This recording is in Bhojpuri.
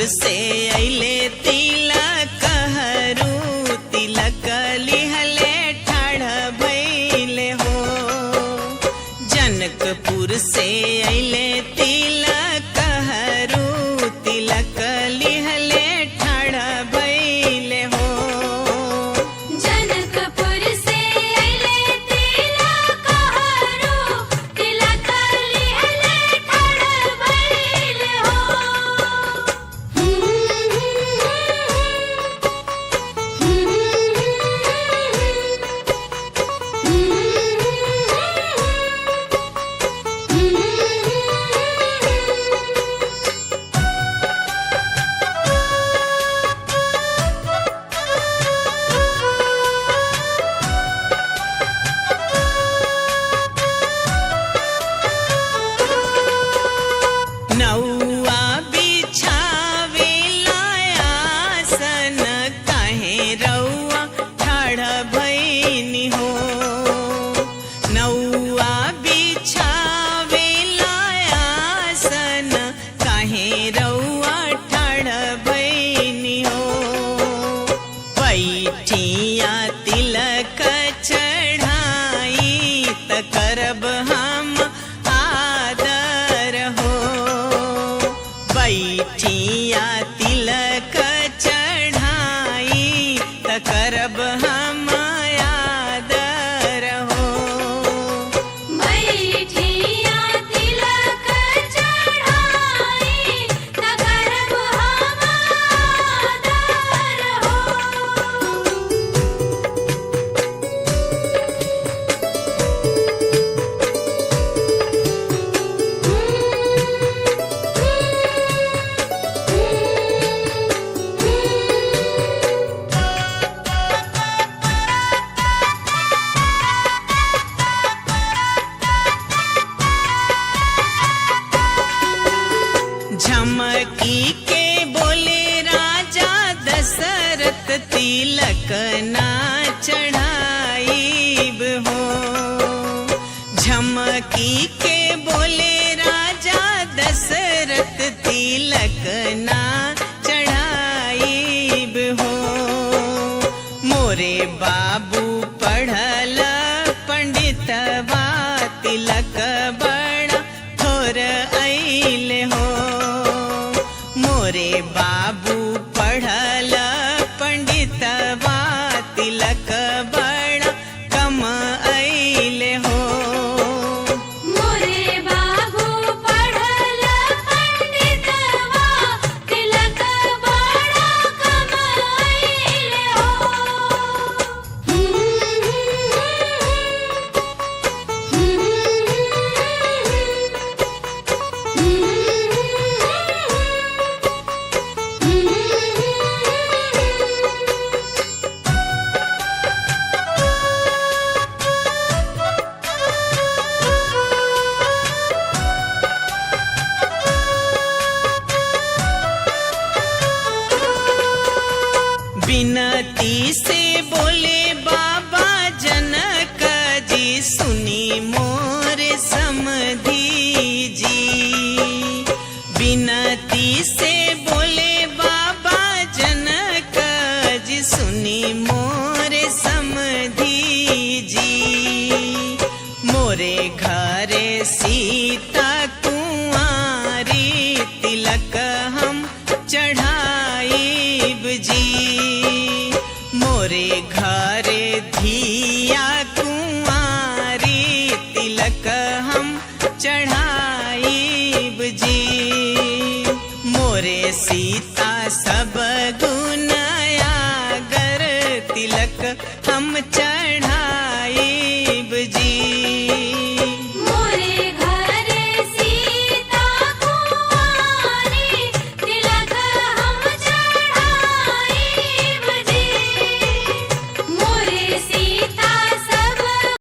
से अइले तिलक हरू, तिलक लिहले ठाढ़ भइले हो। जनकपुर से अइले तिलक हरू, तिलक लिहले ठाढ़ भइले हो। जनकपुर से अइले तिलक हरू, तिलक लिहले ठाढ़ भइले हो। नौआ बिछावे आसन, काहे रउआ ठाढ़ भइनी हो। नौआ बिछावे आसन, काहे रउआ ठाढ़ भइनी हो। बैठिया तिलक चढ़ाई त करब हम आदर हो। बैठिया तिलक चढ़ाई त करब हम आदर हो। बैठिया तिलक चढ़ाई त करब हम आदर हो। झमकी के बोले राजा दशरथ, तिलक ना चढ़ाईब हो। झमकी के बोले राजा दशरथ, तिलक ना चढ़ाईब हो। मोरे बाबू पढ़ल पंडितवा, तिलक बड़ा थोर अइले हो। मोरे बाबू पढ़ल पंडितवा, तिलक बड़ा कम अइले हो। मोरे बाबू पढ़ल पंडितवा, तिलक बड़ा कम अइले हो। बिनती से बोले बाबा जनक जी, सुनी मोर समधी जी। बिनती से बोले बाबा जनक जी, सुनी मोर समधी जी। मोरे घरे सीता कुंवारी, तिलक हम चढ़ाईब जी। मोरे घरे धिया कुंवारी, तिलक हम चढ़ाईब जी। मोरे सीता सब